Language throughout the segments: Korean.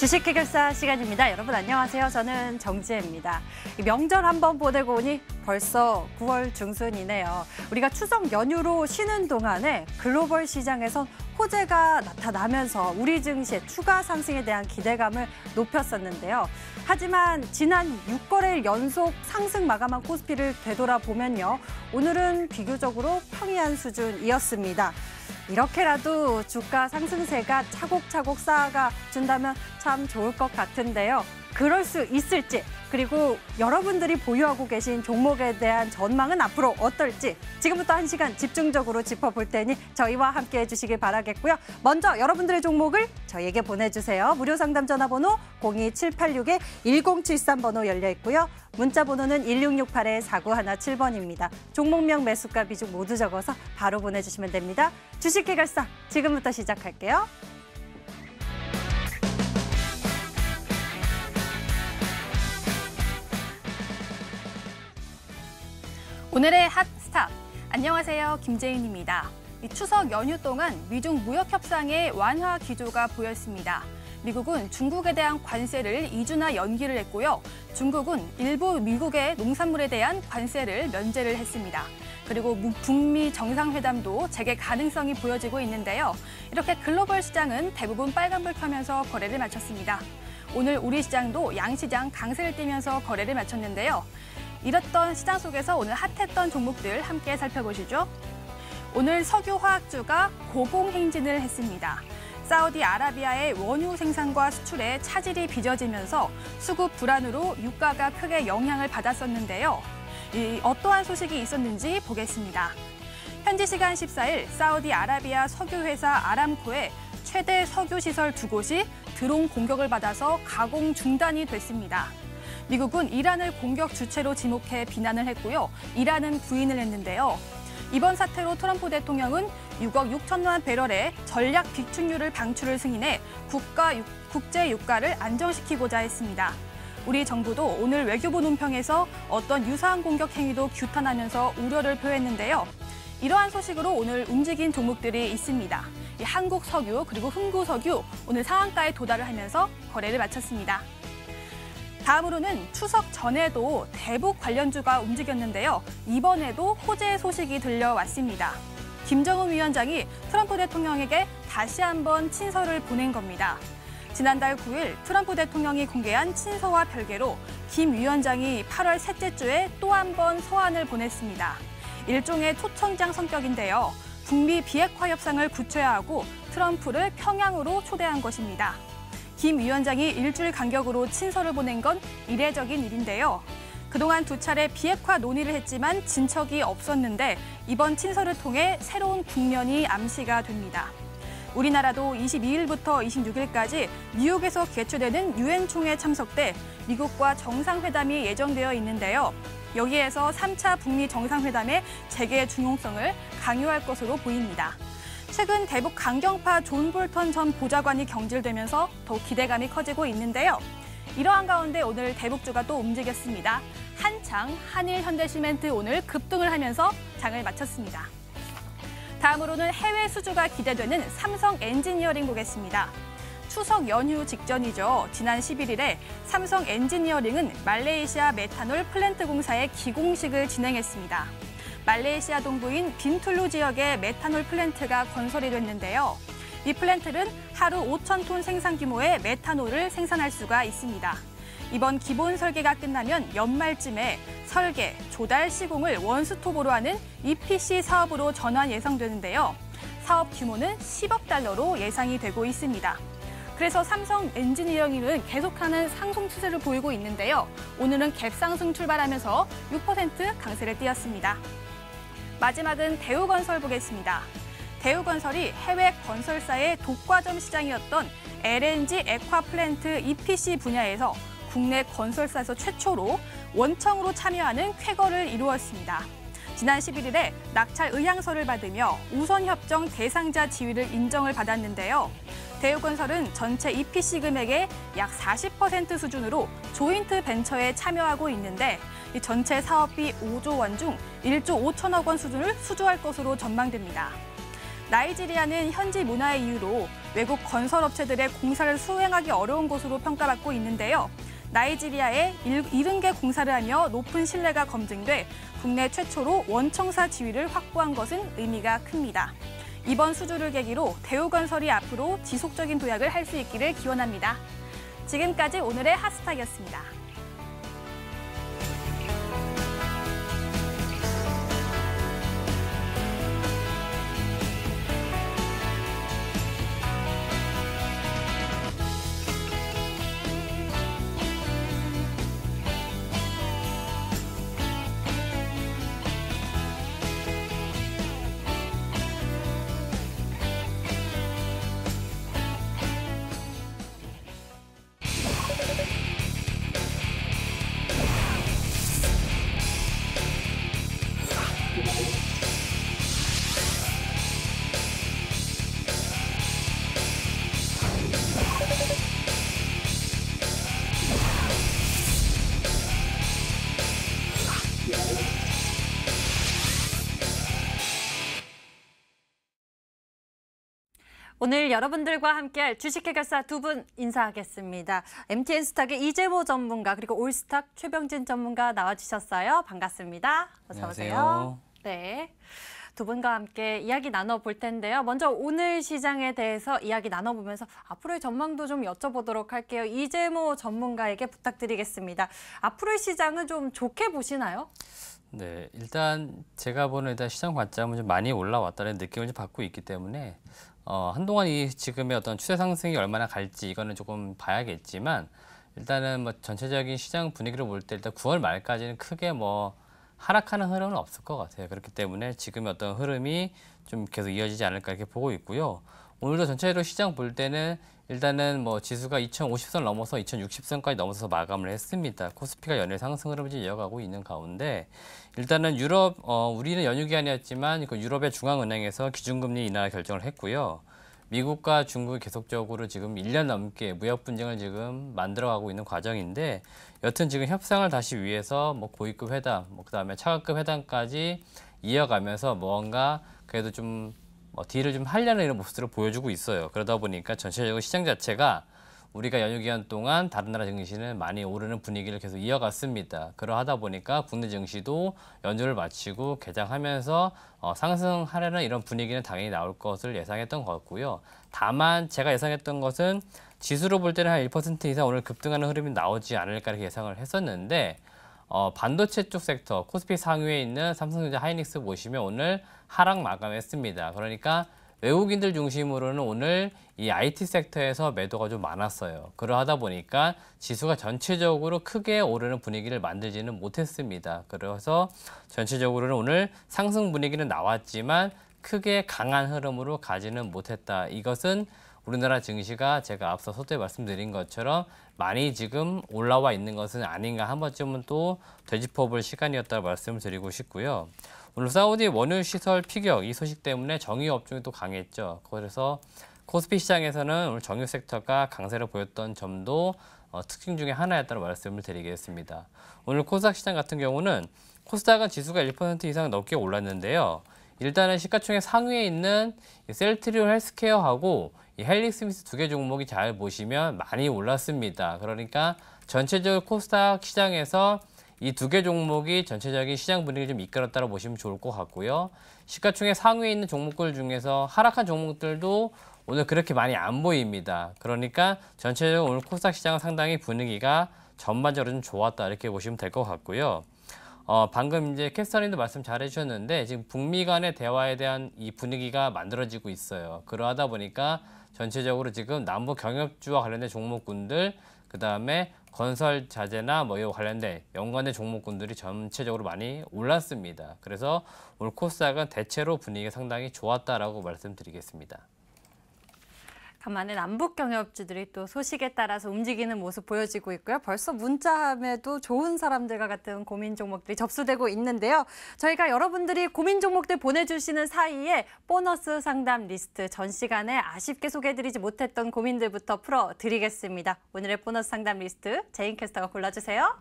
주식 해결사 시간입니다. 여러분 안녕하세요. 저는 정지혜입니다. 명절 한번 보내고 오니 벌써 9월 중순이네요. 우리가 추석 연휴로 쉬는 동안에 글로벌 시장에선 호재가 나타나면서 우리 증시의 추가 상승에 대한 기대감을 높였었는데요. 하지만 지난 6거래일 연속 상승 마감한 코스피를 되돌아보면요. 오늘은 비교적으로 평이한 수준이었습니다. 이렇게라도 주가 상승세가 차곡차곡 쌓아가 준다면 참 좋을 것 같은데요. 그럴 수 있을지, 그리고 여러분들이 보유하고 계신 종목에 대한 전망은 앞으로 어떨지 지금부터 1시간 집중적으로 짚어볼 테니 저희와 함께해 주시길 바라겠고요. 먼저 여러분들의 종목을 저희에게 보내주세요. 무료 상담 전화번호 02786-1073번호 열려 있고요. 문자 번호는 1668-4917번입니다. 종목명, 매수가, 비중 모두 적어서 바로 보내주시면 됩니다. 주식 해결사 지금부터 시작할게요. 오늘의 핫스탑, 안녕하세요. 김재인입니다. 추석 연휴 동안 미중 무역 협상의 완화 기조가 보였습니다. 미국은 중국에 대한 관세를 2주나 연기를 했고요. 중국은 일부 미국의 농산물에 대한 관세를 면제를 했습니다. 그리고 북미 정상회담도 재개 가능성이 보여지고 있는데요. 이렇게 글로벌 시장은 대부분 빨간불 켜면서 거래를 마쳤습니다. 오늘 우리 시장도 양시장 강세를 띠면서 거래를 마쳤는데요. 이랬던 시장 속에서 오늘 핫했던 종목들 함께 살펴보시죠. 오늘 석유화학주가 고공행진을 했습니다. 사우디아라비아의 원유 생산과 수출에 차질이 빚어지면서 수급 불안으로 유가가 크게 영향을 받았었는데요. 어떠한 소식이 있었는지 보겠습니다. 현지 시간 14일 사우디아라비아 석유회사 아람코의 최대 석유시설 2곳이 드론 공격을 받아서 가공 중단이 됐습니다. 미국은 이란을 공격 주체로 지목해 비난을 했고요. 이란은 부인을 했는데요. 이번 사태로 트럼프 대통령은 6억 6천만 배럴의 전략 비축유를 방출을 승인해 국제 유가를 안정시키고자 했습니다. 우리 정부도 오늘 외교부 논평에서 어떤 유사한 공격 행위도 규탄하면서 우려를 표했는데요. 이러한 소식으로 오늘 움직인 종목들이 있습니다. 한국석유 그리고 흥구석유 오늘 상한가에 도달을 하면서 거래를 마쳤습니다. 다음으로는 추석 전에도 대북 관련주가 움직였는데요. 이번에도 호재 소식이 들려왔습니다. 김정은 위원장이 트럼프 대통령에게 다시 한번 친서를 보낸 겁니다. 지난달 9일 트럼프 대통령이 공개한 친서와 별개로 김 위원장이 8월 셋째 주에 또 한 번 서한을 보냈습니다. 일종의 초청장 성격인데요. 북미 비핵화 협상을 구체화하고 트럼프를 평양으로 초대한 것입니다. 김 위원장이 일주일 간격으로 친서를 보낸 건 이례적인 일인데요. 그동안 두 차례 비핵화 논의를 했지만 진척이 없었는데 이번 친서를 통해 새로운 국면이 암시가 됩니다. 우리나라도 22일부터 26일까지 뉴욕에서 개최되는 유엔 총회 참석때 미국과 정상회담이 예정되어 있는데요. 여기에서 3차 북미 정상회담의 재개 중요성을 강요할 것으로 보입니다. 최근 대북 강경파 존 볼턴 전 보좌관이 경질되면서 더욱 기대감이 커지고 있는데요. 이러한 가운데 오늘 대북주가 또 움직였습니다. 한창 한일 현대시멘트 오늘 급등을 하면서 장을 마쳤습니다. 다음으로는 해외 수주가 기대되는 삼성 엔지니어링 보겠습니다. 추석 연휴 직전이죠. 지난 11일에 삼성 엔지니어링은 말레이시아 메탄올 플랜트 공사의 기공식을 진행했습니다. 말레이시아 동부인 빈툴루 지역에 메탄올 플랜트가 건설이 됐는데요. 이 플랜트는 하루 5,000톤 생산 규모의 메탄올을 생산할 수가 있습니다. 이번 기본 설계가 끝나면 연말쯤에 설계, 조달, 시공을 원스톱으로 하는 EPC 사업으로 전환 예상되는데요. 사업 규모는 10억 달러로 예상이 되고 있습니다. 그래서 삼성 엔지니어링은 계속하는 상승 추세를 보이고 있는데요. 오늘은 갭상승 출발하면서 6% 강세를 띄었습니다. 마지막은 대우건설 보겠습니다. 대우건설이 해외 건설사의 독과점 시장이었던 LNG 액화플랜트 EPC 분야에서 국내 건설사에서 최초로 원청으로 참여하는 쾌거를 이루었습니다. 지난 11일에 낙찰 의향서를 받으며 우선협정 대상자 지위를 인정을 받았는데요. 대우건설은 전체 EPC 금액의 약 40% 수준으로 조인트 벤처에 참여하고 있는데 이 전체 사업비 5조 원 중 1조 5천억 원 수준을 수주할 것으로 전망됩니다. 나이지리아는 현지 문화의 이유로 외국 건설업체들의 공사를 수행하기 어려운 곳으로 평가받고 있는데요. 나이지리아에 70개 공사를 하며 높은 신뢰가 검증돼 국내 최초로 원청사 지위를 확보한 것은 의미가 큽니다. 이번 수주를 계기로 대우건설이 앞으로 지속적인 도약을 할 수 있기를 기원합니다. 지금까지 오늘의 핫스탁이었습니다. 오늘 여러분들과 함께할 주식해결사 두 분 인사하겠습니다. MTN스탁의 이재모 전문가 그리고 올스탁 최병진 전문가 나와주셨어요. 반갑습니다. 어서 오세요. 안녕하세요. 네, 두 분과 함께 이야기 나눠볼 텐데요. 먼저 오늘 시장에 대해서 이야기 나눠보면서 앞으로의 전망도 좀 여쭤보도록 할게요. 이재모 전문가에게 부탁드리겠습니다. 앞으로의 시장은 좀 좋게 보시나요? 네, 일단 제가 보는 시장 관점은 좀 많이 올라왔다는 느낌을 좀 받고 있기 때문에 한동안 이 지금의 어떤 추세 상승이 얼마나 갈지 이거는 조금 봐야겠지만 일단은 뭐 전체적인 시장 분위기를 볼 때 일단 9월 말까지는 크게 뭐 하락하는 흐름은 없을 것 같아요. 그렇기 때문에 지금의 어떤 흐름이 좀 계속 이어지지 않을까 이렇게 보고 있고요. 오늘도 전체적으로 시장 볼 때는 일단은 뭐 지수가 2050선 넘어서 2060선까지 넘어서 마감을 했습니다. 코스피가 연일 상승 흐름을 이어가고 있는 가운데 일단은 유럽, 우리는 연휴 기간이었지만 그 유럽의 중앙은행에서 기준금리 인하 결정을 했고요. 미국과 중국이 계속적으로 지금 1년 넘게 무역 분쟁을 지금 만들어가고 있는 과정인데 여튼 지금 협상을 다시 위해서 뭐 고위급 회담, 뭐 그다음에 차관급 회담까지 이어가면서 뭔가 그래도 좀 딜을 좀 하려는 이런 모습들을 보여주고 있어요. 그러다 보니까 전체적으로 시장 자체가 우리가 연휴 기간 동안 다른 나라 증시는 많이 오르는 분위기를 계속 이어갔습니다. 그러하다 보니까 국내 증시도 연휴를 마치고 개장하면서 상승하려는 이런 분위기는 당연히 나올 것을 예상했던 것 같고요. 다만 제가 예상했던 것은 지수로 볼 때는 한 1% 이상 오늘 급등하는 흐름이 나오지 않을까 이렇게 예상을 했었는데 반도체 쪽 섹터 코스피 상위에 있는 삼성전자 하이닉스 보시면 오늘 하락 마감했습니다. 그러니까 외국인들 중심으로는 오늘 이 IT 섹터에서 매도가 좀 많았어요. 그러하다 보니까 지수가 전체적으로 크게 오르는 분위기를 만들지는 못했습니다. 그래서 전체적으로는 오늘 상승 분위기는 나왔지만 크게 강한 흐름으로 가지는 못했다. 이것은 우리나라 증시가 제가 앞서 서두에 말씀드린 것처럼 많이 지금 올라와 있는 것은 아닌가 한 번쯤은 또 되짚어볼 시간이었다고 말씀을 드리고 싶고요. 오늘 사우디 원유 시설 피격 이 소식 때문에 정유 업종이 또 강했죠. 그래서 코스피 시장에서는 오늘 정유 섹터가 강세를 보였던 점도 특징 중에 하나였다고 말씀을 드리겠습니다. 오늘 코스닥 시장 같은 경우는 코스닥은 지수가 1% 이상 넘게 올랐는데요. 일단은 시가총액 상위에 있는 셀트리온 헬스케어하고 이 헬릭스미스 두 개 종목이 잘 보시면 많이 올랐습니다. 그러니까 전체적으로 코스닥 시장에서 이 두 개 종목이 전체적인 시장 분위기를 좀 이끌었다고 보시면 좋을 것 같고요. 시가총액 상위에 있는 종목들 중에서 하락한 종목들도 오늘 그렇게 많이 안 보입니다. 그러니까 전체적으로 오늘 코스닥 시장은 상당히 분위기가 전반적으로 좀 좋았다 이렇게 보시면 될 것 같고요. 방금 이제 캐스터님도 말씀 잘 해주셨는데 지금 북미 간의 대화에 대한 이 분위기가 만들어지고 있어요. 그러하다 보니까 전체적으로 지금 남북 경협주와 관련된 종목군들 그다음에 건설 자재나 뭐 이와 관련된 연관된 종목군들이 전체적으로 많이 올랐습니다. 그래서 오늘 코스닥은 대체로 분위기가 상당히 좋았다라고 말씀드리겠습니다. 간만에 남북 경협주들이 또 소식에 따라서 움직이는 모습 보여지고 있고요. 벌써 문자함에도 좋은 사람들과 같은 고민 종목들이 접수되고 있는데요. 저희가 여러분들이 고민 종목들 보내주시는 사이에 보너스 상담 리스트 전 시간에 아쉽게 소개해드리지 못했던 고민들부터 풀어드리겠습니다. 오늘의 보너스 상담 리스트 제인 캐스터가 골라주세요.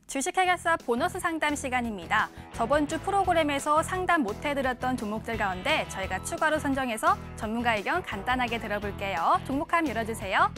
주식회계사 보너스 상담 시간입니다. 저번 주 프로그램에서 상담 못해드렸던 종목들 가운데 저희가 추가로 선정해서 전문가 의견 간단하게 들어볼게요. 종목함 열어주세요.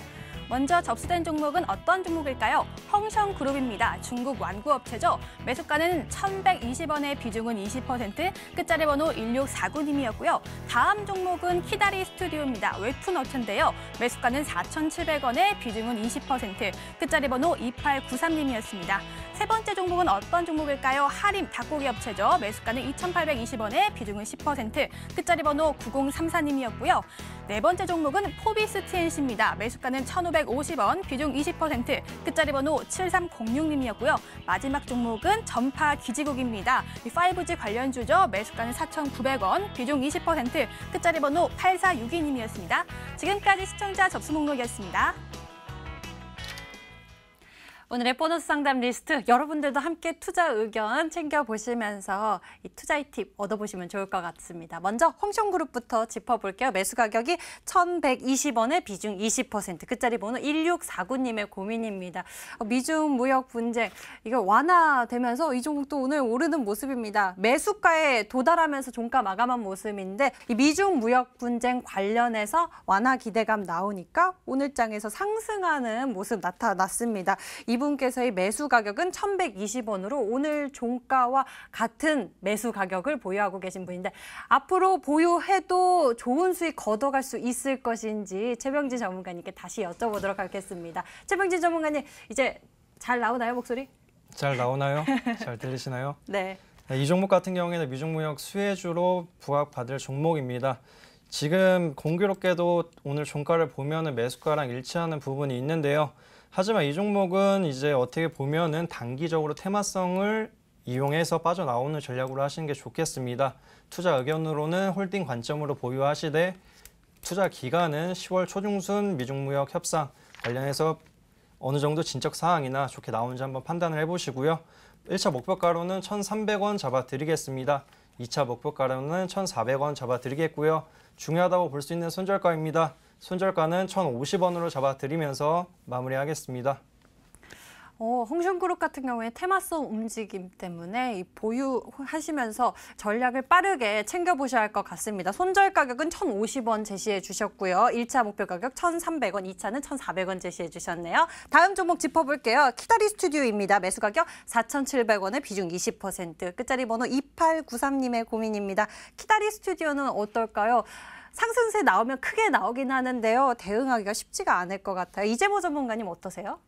먼저 접수된 종목은 어떤 종목일까요? 헝성그룹입니다. 중국 완구업체죠. 매수가는 1,120원에 비중은 20%, 끝자리 번호 1649님이었고요. 다음 종목은 키다리 스튜디오입니다. 웹툰 업체인데요. 매수가는 4,700원에 비중은 20%, 끝자리 번호 2893님이었습니다. 세 번째 종목은 어떤 종목일까요? 하림 닭고기 업체죠. 매수가는 2,820원에 비중은 10%, 끝자리 번호 9034님이었고요. 네 번째 종목은 포비스 TNC입니다. 매수가는 1,550원, 비중 20%, 끝자리 번호 7306님이었고요. 마지막 종목은 전파 기지국입니다. 5G 관련주죠. 매수가는 4,900원, 비중 20%, 끝자리 번호 8462님이었습니다. 지금까지 시청자 접수 목록이었습니다. 오늘의 보너스 상담 리스트, 여러분들도 함께 투자 의견 챙겨보시면서 이 투자의 팁 얻어보시면 좋을 것 같습니다. 먼저 헝성그룹부터 짚어볼게요. 매수 가격이 1,120원에 비중 20%, 끝자리 번호 1649님의 고민입니다. 미중 무역 분쟁, 이거 완화되면서 이 종목도 오늘 오르는 모습입니다. 매수가에 도달하면서 종가 마감한 모습인데 이 미중 무역 분쟁 관련해서 완화 기대감 나오니까 오늘 장에서 상승하는 모습 나타났습니다. 이분께서의 매수 가격은 1,120원으로 오늘 종가와 같은 매수 가격을 보유하고 계신 분인데 앞으로 보유해도 좋은 수익 걷어갈 수 있을 것인지 최병진 전문가님께 다시 여쭤보도록 하겠습니다. 최병진 전문가님, 이제 잘 나오나요, 목소리? 잘 나오나요? 잘 들리시나요? 네. 이 종목 같은 경우에는 미중무역 수혜주로 부각받을 종목입니다. 지금 공교롭게도 오늘 종가를 보면은 매수가랑 일치하는 부분이 있는데요. 하지만 이 종목은 이제 어떻게 보면은 단기적으로 테마성을 이용해서 빠져나오는 전략으로 하시는 게 좋겠습니다. 투자 의견으로는 홀딩 관점으로 보유하시되 투자 기간은 10월 초중순 미중무역 협상 관련해서 어느 정도 진척 사항이나 좋게 나오는지 한번 판단을 해보시고요. 1차 목표가로는 1,300원 잡아드리겠습니다. 2차 목표가로는 1,400원 잡아드리겠고요. 중요하다고 볼 수 있는 손절가입니다. 손절가는 1,050원으로 잡아드리면서 마무리하겠습니다. 헝성그룹 같은 경우에 테마성 움직임 때문에 이 보유하시면서 전략을 빠르게 챙겨보셔야 할 것 같습니다. 손절 가격은 1,050원 제시해 주셨고요. 1차 목표 가격 1,300원, 2차는 1,400원 제시해 주셨네요. 다음 종목 짚어볼게요. 키다리 스튜디오입니다. 매수 가격 4,700원에 비중 20%, 끝자리 번호 2893님의 고민입니다. 키다리 스튜디오는 어떨까요? 상승세 나오면 크게 나오긴 하는데요. 대응하기가 쉽지가 않을 것 같아요. 이재모 전문가님 어떠세요?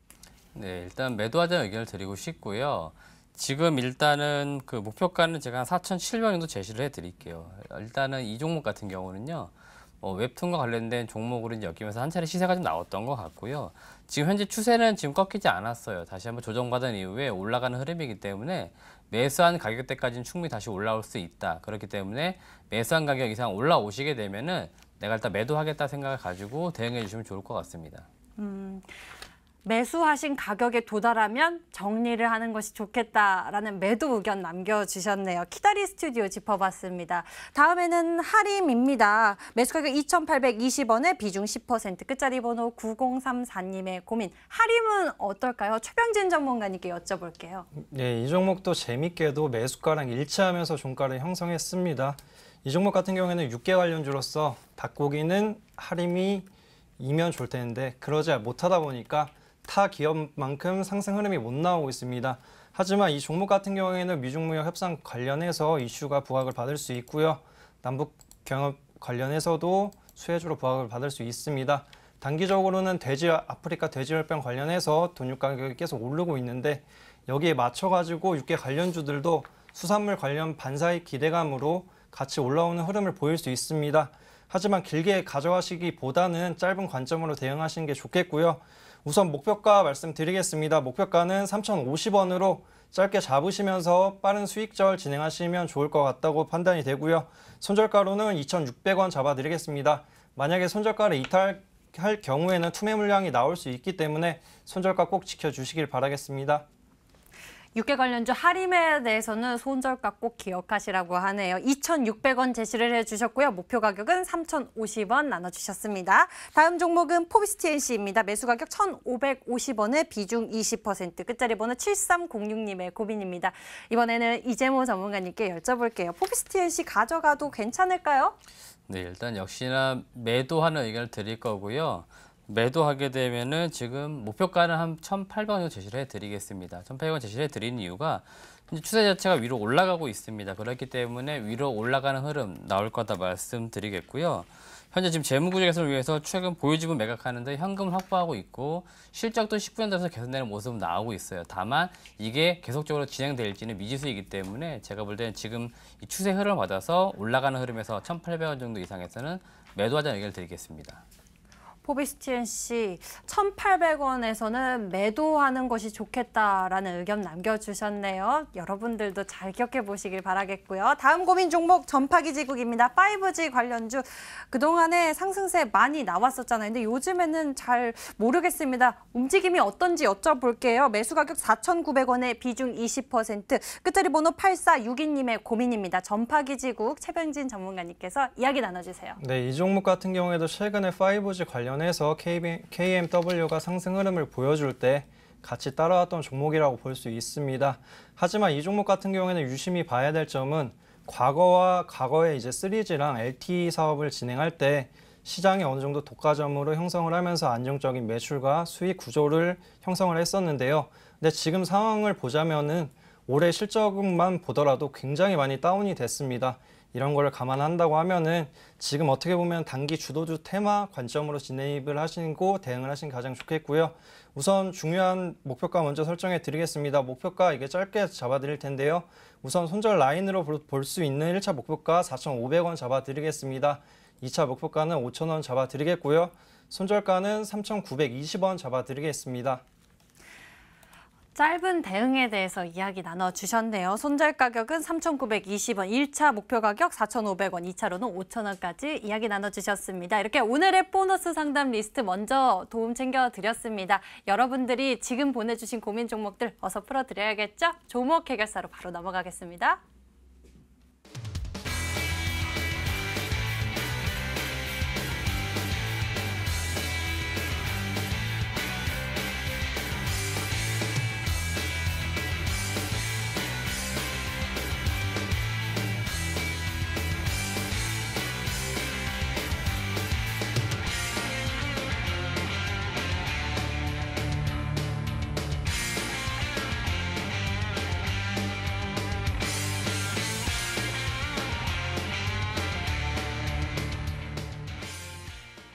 네, 일단 매도하자는 의견을 드리고 싶고요. 지금 일단은 그 목표가는 제가 한 4,700원 정도 제시를 해드릴게요. 일단은 이 종목 같은 경우는요. 웹툰과 관련된 종목으로 이제 엮이면서 한 차례 시세가 좀 나왔던 것 같고요. 지금 현재 추세는 지금 꺾이지 않았어요. 다시 한번 조정받은 이후에 올라가는 흐름이기 때문에 매수한 가격대까지는 충분히 다시 올라올 수 있다. 그렇기 때문에 매수한 가격 이상 올라오시게 되면은 내가 일단 매도하겠다 생각을 가지고 대응해 주시면 좋을 것 같습니다. 매수하신 가격에 도달하면 정리를 하는 것이 좋겠다라는 매도 의견 남겨주셨네요. 키다리 스튜디오 짚어봤습니다. 다음에는 하림입니다. 매수 가격 2,820원에 비중 10%, 끝자리 번호 9034님의 고민. 하림은 어떨까요? 최병진 전문가님께 여쭤볼게요. 네, 이 종목도 재밌게도 매수가랑 일치하면서 종가를 형성했습니다. 이 종목 같은 경우에는 육계 관련주로서 닭고기는 하림이 이면 좋을 텐데 그러지 못하다 보니까 타 기업만큼 상승 흐름이 못 나오고 있습니다. 하지만 이 종목 같은 경우에는 미중무역 협상 관련해서 이슈가 부각을 받을 수 있고요. 남북 경협 관련해서도 수혜주로 부각을 받을 수 있습니다. 단기적으로는 아프리카 돼지열병 관련해서 돈육 가격이 계속 오르고 있는데 여기에 맞춰가지고 육계 관련주들도 수산물 관련 반사익 기대감으로 같이 올라오는 흐름을 보일 수 있습니다. 하지만 길게 가져가시기보다는 짧은 관점으로 대응하시는 게 좋겠고요. 우선 목표가 말씀드리겠습니다. 목표가는 3,050원으로 짧게 잡으시면서 빠른 수익절 진행하시면 좋을 것 같다고 판단이 되고요. 손절가로는 2,600원 잡아드리겠습니다. 만약에 손절가를 이탈할 경우에는 투매 물량이 나올 수 있기 때문에 손절가 꼭 지켜주시길 바라겠습니다. 6개 관련주 하림에 대해서는 손절가 꼭 기억하시라고 하네요. 2,600원 제시를 해주셨고요. 목표 가격은 3,050원 나눠주셨습니다. 다음 종목은 포비스TNC입니다. 매수 가격 1,550원에 비중 20%, 끝자리 번호 7306님의 고민입니다. 이번에는 이재모 전문가님께 여쭤볼게요. 포비스TNC 가져가도 괜찮을까요? 네, 일단 역시나 매도하는 의견을 드릴 거고요. 매도하게 되면은 지금 목표가는 한 1,800원 정도 제시를 해드리겠습니다. 1,800원 제시를 해드리는 이유가 추세 자체가 위로 올라가고 있습니다. 그렇기 때문에 위로 올라가는 흐름 나올 거다 말씀드리겠고요. 현재 지금 재무구조 개선을 위해서 최근 보유지분 매각하는데 현금을 확보하고 있고 실적도 10분 들어서 개선되는 모습은 나오고 있어요. 다만 이게 계속적으로 진행될지는 미지수이기 때문에 제가 볼 때는 지금 이 추세 흐름을 받아서 올라가는 흐름에서 1,800원 정도 이상에서는 매도하자는 의견을 드리겠습니다. 포비스TNC 1,800원에서는 매도하는 것이 좋겠다라는 의견 남겨주셨네요. 여러분들도 잘 기억해 보시길 바라겠고요. 다음 고민 종목 전파기지국입니다. 5G 관련주 그동안에 상승세 많이 나왔었잖아요. 근데 요즘에는 잘 모르겠습니다. 움직임이 어떤지 여쭤볼게요. 매수 가격 4,900원에 비중 20%, 끝자리 번호 8462님의 고민입니다. 전파기지국 최병진 전문가님께서 이야기 나눠주세요. 네, 이 종목 같은 경우에도 최근에 5G 관련해서 KMW가 상승 흐름을 보여줄 때 같이 따라왔던 종목이라고 볼 수 있습니다. 하지만 이 종목 같은 경우에는 유심히 봐야 될 점은 과거에 이제 3G랑 LTE 사업을 진행할 때 시장이 어느 정도 독과점으로 형성을 하면서 안정적인 매출과 수익 구조를 형성을 했었는데요. 근데 지금 상황을 보자면은 올해 실적만 보더라도 굉장히 많이 다운이 됐습니다. 이런 걸 감안한다고 하면은 지금 어떻게 보면 단기 주도주 테마 관점으로 진입을 하시고 대응을 하시는 게 가장 좋겠고요. 우선 중요한 목표가 먼저 설정해 드리겠습니다. 목표가 이게 짧게 잡아 드릴 텐데요. 우선 손절 라인으로 볼 수 있는 1차 목표가 4,500원 잡아 드리겠습니다. 2차 목표가는 5,000원 잡아 드리겠고요. 손절가는 3,920원 잡아 드리겠습니다. 짧은 대응에 대해서 이야기 나눠주셨네요. 손절 가격은 3,920원, 1차 목표 가격 4,500원, 2차로는 5,000원까지 이야기 나눠주셨습니다. 이렇게 오늘의 보너스 상담 리스트 먼저 도움 챙겨드렸습니다. 여러분들이 지금 보내주신 고민 종목들 어서 풀어드려야겠죠? 조목 해결사로 바로 넘어가겠습니다.